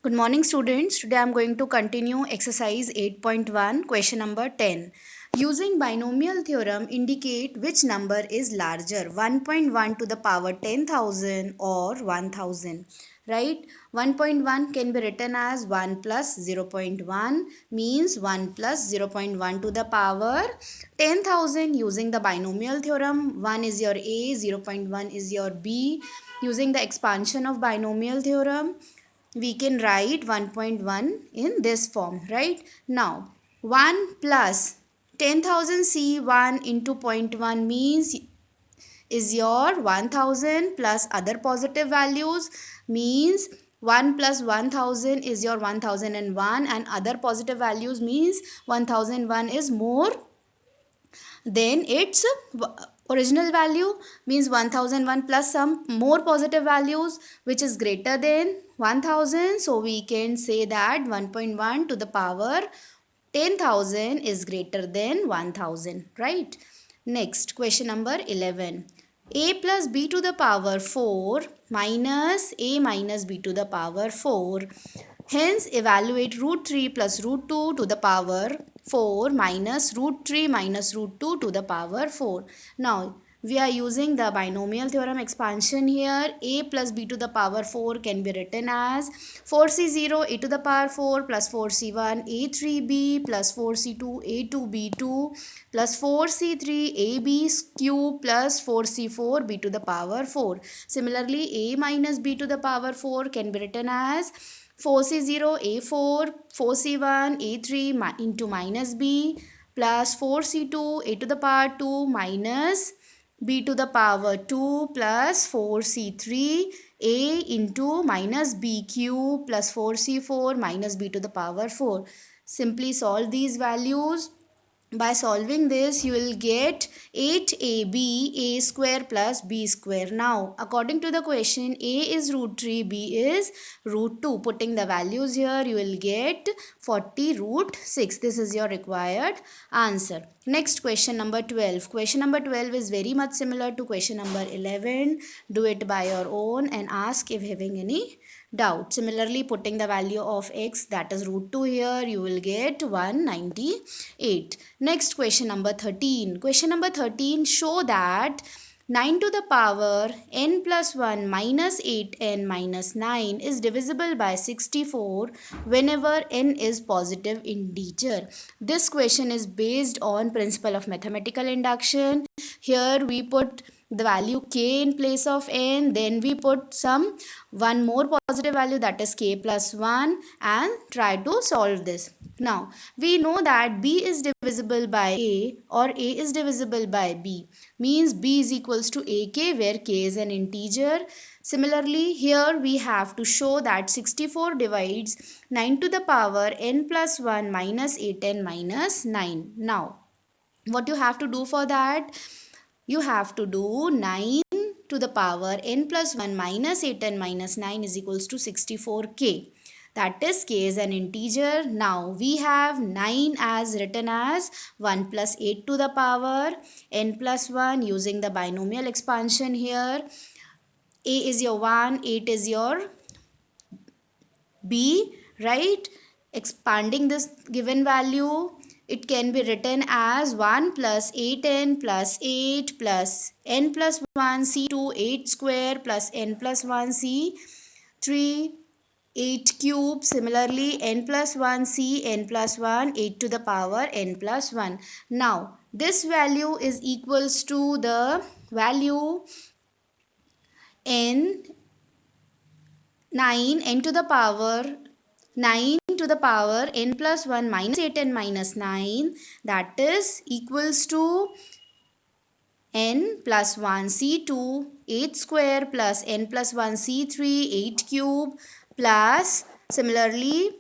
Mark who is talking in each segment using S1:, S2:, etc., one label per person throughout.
S1: Good morning, students. Today I am going to continue exercise 8.1, question number 10. Using binomial theorem, indicate which number is larger, 1.1 to the power 10,000 or 1,000. Right? 1.1 can be written as 1 plus 0.1 means 1 plus 0.1 to the power 10,000 using the binomial theorem. 1 is your A, 0.1 is your B. Using the expansion of binomial theorem, we can write 1.1 in this form, right? Now 1 plus 10,000 C1 into 0.1 means is your 1000 plus other positive values means 1 plus 1000 is your 1001 and other positive values means 1001 is more then its original value means 1001 plus some more positive values which is greater than 1000. So we can say that 1.1 to the power 10,000 is greater than 1000, right? Next, question number 11. A plus b to the power 4 minus a minus b to the power 4. Hence, evaluate root 3 plus root 2 to the power 4 minus root 3 minus root 2 to the power 4. Now, we are using the binomial theorem expansion here. A plus b to the power 4 can be written as 4c0 a to the power 4 plus 4c1 a3b plus 4c2 a2b2 plus 4c3 ab cube plus 4c4 b to the power 4. Similarly, a minus b to the power 4 can be written as 4c0 a4 4c1 a3 into minus b plus 4c2 a to the power 2 minus b to the power 2 plus 4c3 a into minus b cube plus 4c4 minus b to the power 4. Simply solve these values. By solving this, you will get 8ab a square plus b square. Now, according to the question, a is root 3, b is root 2. Putting the values here, you will get 40 root 6. This is your required answer. Next, question number 12. Question number 12 is very much similar to question number 11. Do it by your own and ask if having any doubt. Similarly, putting the value of x, that is root 2 here, you will get 198. Next, question number 13. Question number 13, show that 9 to the power n plus 1 minus 8n minus 9 is divisible by 64 whenever n is positive integer. This question is based on principle of mathematical induction. Here we put the value k in place of n, then we put some one more positive value, that is k plus 1, and try to solve this. Now, we know that b is divisible by a or a is divisible by b, means b is equals to ak where k is an integer. Similarly, here we have to show that 64 divides 9 to the power n plus 1 minus 8n minus 9. Now, what you have to do for that? You have to do 9 to the power n plus 1 minus 8n minus 9 is equals to 64k. That is, k is an integer. Now we have 9 as written as 1 plus 8 to the power n plus 1 using the binomial expansion here. A is your 1, 8 is your b, right? Expanding this given value, it can be written as 1 plus 8n plus 8 plus n plus 1 c2 8 square plus n plus 1 c3 8 cube. Similarly, n plus 1 c n plus 1 8 to the power n plus 1. Now, this value is equals to the value n 9 n to the power 9 to the power n plus 1 minus 8n minus 9, that is equals to n plus 1 c2 8 square plus n plus 1 c3 8 cube plus similarly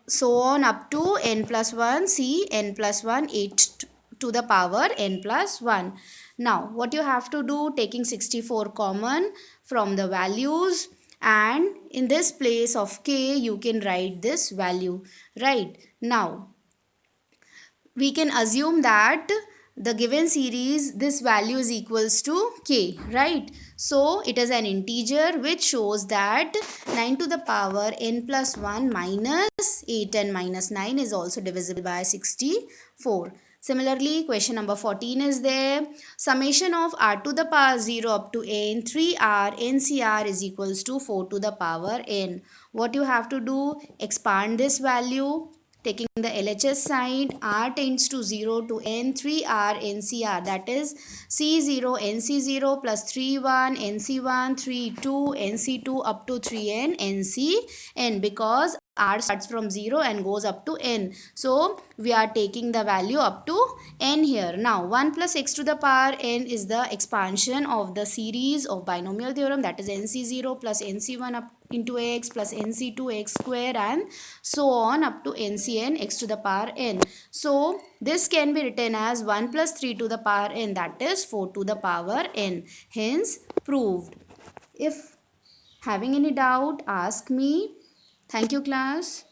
S1: so on up to n plus 1 c n plus 1 8 to the power n plus 1. Now what you have to do, taking 64 common from the values, and in this place of k you can write this value. Right, now we can assume that the given series, this value is equals to k, right? So it is an integer which shows that 9 to the power n plus 1 minus 8n minus 9 is also divisible by 64. Similarly, question number 14 is there. Summation of r to the power 0 up to n, 3r ncr is equals to 4 to the power n. What you have to do? Expand this value. Taking the LHS side, r tends to 0 to n, 3r ncr, that is c0 nc0 plus 3 1 nc1 3 2 nc2 up to 3n ncn, because r starts from 0 and goes up to n. So we are taking the value up to n here. Now 1 plus x to the power n is the expansion of the series of binomial theorem, that is nc0 plus nc1 up into x plus nc2 x square and so on up to ncn x to the power n. So this can be written as 1 plus 3 to the power n, that is 4 to the power n. Hence proved. If having any doubt, ask me. Thank you, class.